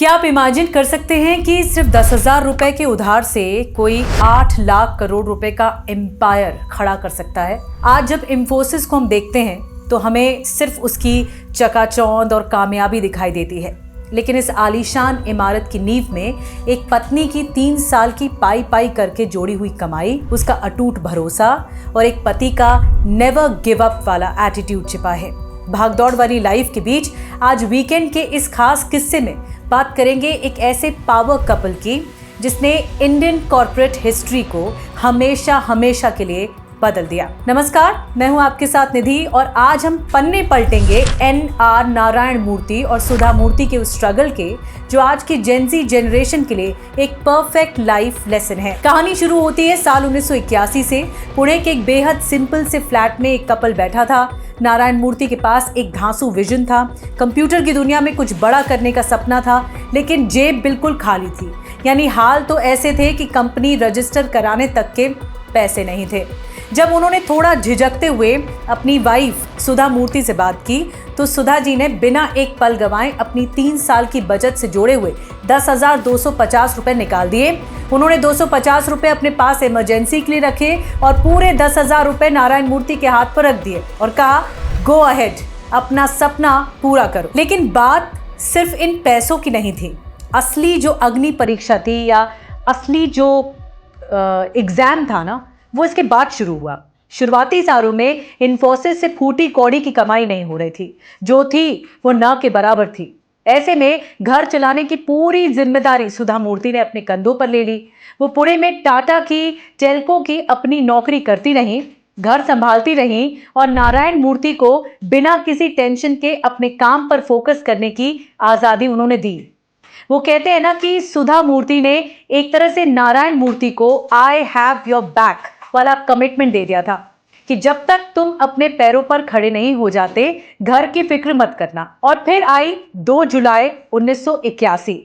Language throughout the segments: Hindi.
क्या आप इमेजिन कर सकते हैं कि सिर्फ 10,000 रुपए के उधार से कोई 8 लाख करोड़ रुपए का एम्पायर खड़ा कर सकता है। आज जब इंफोसिस को हम देखते हैं तो हमें सिर्फ उसकी चकाचौंध और कामयाबी दिखाई देती है, लेकिन इस आलीशान इमारत की नींव में एक पत्नी की 3 साल की पाई पाई करके जोड़ी हुई कमाई, उसका अटूट भरोसा और एक पति का नेवर गिव अप वाला एटीट्यूड छिपा है। भागदौड़ वाली लाइफ के बीच आज वीकेंड के इस खास किस्से में बात करेंगे एक ऐसे पावर कपल की जिसने इंडियन कॉर्पोरेट हिस्ट्री को हमेशा हमेशा के लिए बदल दिया। नमस्कार, मैं हूं आपके साथ निधि और आज हम पन्ने पलटेंगे एन.आर. नारायण मूर्ति और सुधा मूर्ति के उस स्ट्रगल के जो आज की जेनजी जनरेशन के लिए एक परफेक्ट लाइफ लेसन है। कहानी शुरू होती है साल 1981 से। पुणे के एक बेहद सिंपल से फ्लैट में एक कपल बैठा था। नारायण मूर्ति के पास एक धांसू विजन था, कंप्यूटर की दुनिया में कुछ बड़ा करने का सपना था, लेकिन जेब बिल्कुल खाली थी। यानी हाल तो ऐसे थे कि कंपनी रजिस्टर कराने तक के पैसे नहीं थे। जब उन्होंने थोड़ा झिझकते हुए अपनी वाइफ सुधा मूर्ति से बात की तो सुधा जी ने बिना एक पल गंवाए अपनी 3 साल की बचत से जोड़े हुए 10,250 रुपए निकाल दिए। उन्होंने 250 रुपए अपने पास इमरजेंसी के लिए रखे और पूरे 10,000 रुपए नारायण मूर्ति के हाथ पर रख दिए और कहा, गो अहेड, अपना सपना पूरा करो। लेकिन बात सिर्फ इन पैसों की नहीं थी। असली जो अग्नि परीक्षा थी या असली जो एग्जाम था ना, वो इसके बाद शुरू हुआ। शुरुआती सालों में इंफोसिस से फूटी कौड़ी की कमाई नहीं हो रही थी, जो थी वो ना के बराबर थी। ऐसे में घर चलाने की पूरी जिम्मेदारी सुधा मूर्ति ने अपने कंधों पर ले ली। वो पुणे में टाटा की टेल्को की अपनी नौकरी करती रहीं, घर संभालती रहीं और नारायण मूर्ति को बिना किसी टेंशन के अपने काम पर फोकस करने की आज़ादी उन्होंने दी। वो कहते हैं ना कि सुधा मूर्ति ने एक तरह से नारायण मूर्ति को आई हैव योर बैक वाला कमिटमेंट दे दिया था कि जब तक तुम अपने पैरों पर खड़े नहीं हो जाते, घर की फिक्र मत करना। और फिर आई 2 जुलाई 1981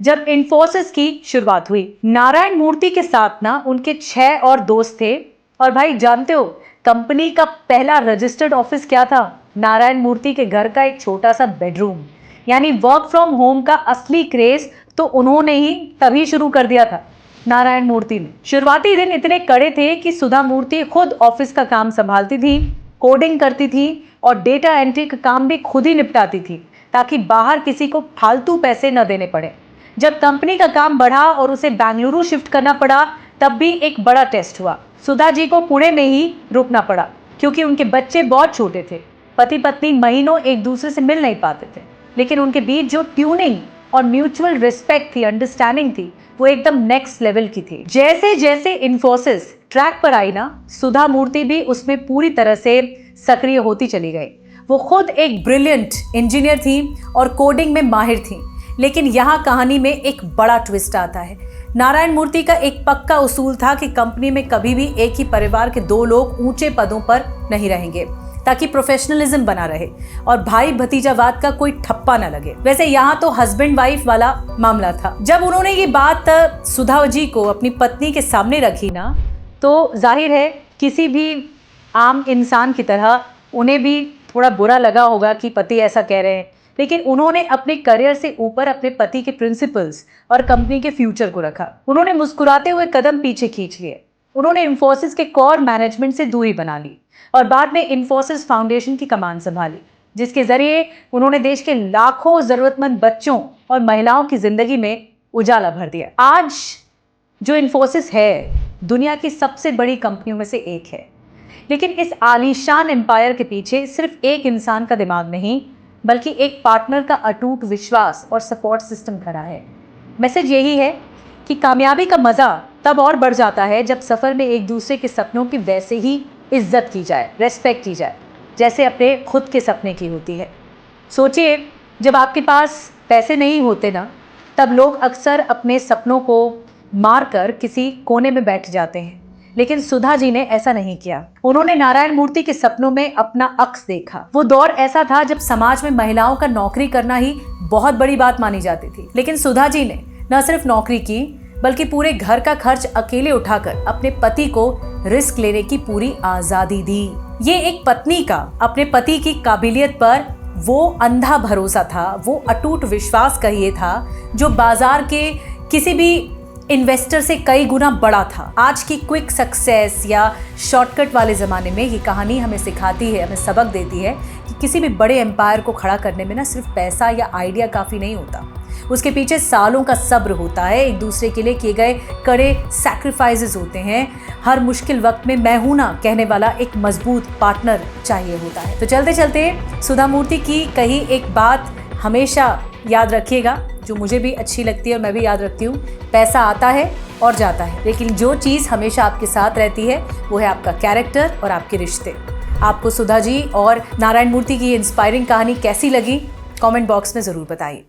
जब इंफोसिस की शुरुआत हुई। नारायण मूर्ति के साथ ना उनके 6 और दोस्त थे। और भाई जानते हो कंपनी का पहला रजिस्टर्ड ऑफिस क्या था? नारायण मूर्ति के घर का एक छोटा सा बेडरूम। यानी वर्क फ्रॉम होम का असली क्रेज तो उन्होंने ही तभी शुरू कर दिया था, नारायण मूर्ति ने। शुरुआती दिन इतने कड़े थे कि सुधा मूर्ति खुद ऑफिस का काम संभालती थी, कोडिंग करती थी और डेटा एंट्री का काम भी खुद ही निपटाती थी ताकि बाहर किसी को फालतू पैसे न देने पड़े। जब कंपनी का काम बढ़ा और उसे बेंगलुरु शिफ्ट करना पड़ा, तब भी एक बड़ा टेस्ट हुआ। सुधा जी को पुणे में ही रुकना पड़ा क्योंकि उनके बच्चे बहुत छोटे थे। पति पत्नी महीनों एक दूसरे से मिल नहीं पाते थे, लेकिन उनके बीच जो ट्यूनिंग और म्यूचुअल रिस्पेक्ट थी, अंडरस्टैंडिंग थी, वो एकदम नेक्स्ट लेवल की थी। जैसे जैसे इंफोसिस ट्रैक पर आई ना, सुधा मूर्ति भी उसमें पूरी तरह से सक्रिय होती चली गई। वो खुद एक ब्रिलियंट इंजीनियर थी और कोडिंग में माहिर थी। लेकिन यहाँ कहानी में एक बड़ा ट्विस्ट आता है। नारायण मूर्ति का एक पक्का उसूल था कि कंपनी में कभी भी एक ही परिवार के 2 लोग ऊंचे पदों पर नहीं रहेंगे ताकि प्रोफेशनलिज्म बना रहे और भाई भतीजावाद का कोई ठप्पा न लगे। वैसे यहाँ तो हस्बैंड वाइफ वाला मामला था। जब उन्होंने ये बात सुधा जी को अपनी पत्नी के सामने रखी ना, तो जाहिर है किसी भी आम इंसान की तरह उन्हें भी थोड़ा बुरा लगा होगा कि पति ऐसा कह रहे हैं। लेकिन उन्होंने अपने करियर से ऊपर अपने पति के प्रिंसिपल्स और कंपनी के फ्यूचर को रखा। उन्होंने मुस्कुराते हुए कदम पीछे खींच लिए। उन्होंने इंफोसिस के कोर मैनेजमेंट से दूरी बना ली और बाद में इंफोसिस फाउंडेशन की कमान संभाली, जिसके जरिए उन्होंने देश के लाखों जरूरतमंद बच्चों और महिलाओं की जिंदगी में उजाला भर दिया। आज जो इंफोसिस है दुनिया की सबसे बड़ी कंपनियों में से एक है, लेकिन इस आलीशान एम्पायर के पीछे सिर्फ एक इंसान का दिमाग नहीं, बल्कि एक पार्टनर का अटूट विश्वास और सपोर्ट सिस्टम खड़ा है। मैसेज यही है कि कामयाबी का मजा तब और बढ़ जाता है जब सफर में एक दूसरे के सपनों की वैसे ही इज्जत की जाए, रेस्पेक्ट की जाए, जैसे अपने खुद के सपने की होती है। सोचिए, जब आपके पास पैसे नहीं होते ना, तब लोग अक्सर अपने सपनों को मार कर किसी कोने में बैठ जाते हैं, लेकिन सुधा जी ने ऐसा नहीं किया। उन्होंने नारायण मूर्ति के सपनों में अपना अक्स देखा। वो दौर ऐसा था जब समाज में महिलाओं का नौकरी करना ही बहुत बड़ी बात मानी जाती थी, लेकिन सुधा जी ने न सिर्फ नौकरी की बल्कि पूरे घर का खर्च अकेले उठाकर अपने पति को रिस्क लेने की पूरी आजादी दी। ये एक पत्नी का अपने पति की काबिलियत पर वो अंधा भरोसा था, वो अटूट विश्वास का ये था जो बाजार के किसी भी इन्वेस्टर से कई गुना बड़ा था। आज की क्विक सक्सेस या शॉर्टकट वाले ज़माने में ये कहानी हमें सिखाती है, हमें सबक देती है कि किसी भी बड़े एम्पायर को खड़ा करने में ना सिर्फ पैसा या आइडिया काफ़ी नहीं होता, उसके पीछे सालों का सब्र होता है, एक दूसरे के लिए किए गए कड़े सैक्रिफाइसेस होते हैं, हर मुश्किल वक्त में मैं हूं ना कहने वाला एक मजबूत पार्टनर चाहिए होता है। तो चलते चलते सुधा मूर्ति की कही एक बात हमेशा याद रखिएगा, जो मुझे भी अच्छी लगती है और मैं भी याद रखती हूँ। पैसा आता है और जाता है, लेकिन जो चीज़ हमेशा आपके साथ रहती है वो है आपका कैरेक्टर और आपके रिश्ते। आपको सुधा जी और नारायण मूर्ति की इंस्पायरिंग कहानी कैसी लगी, कमेंट बॉक्स में ज़रूर बताइए।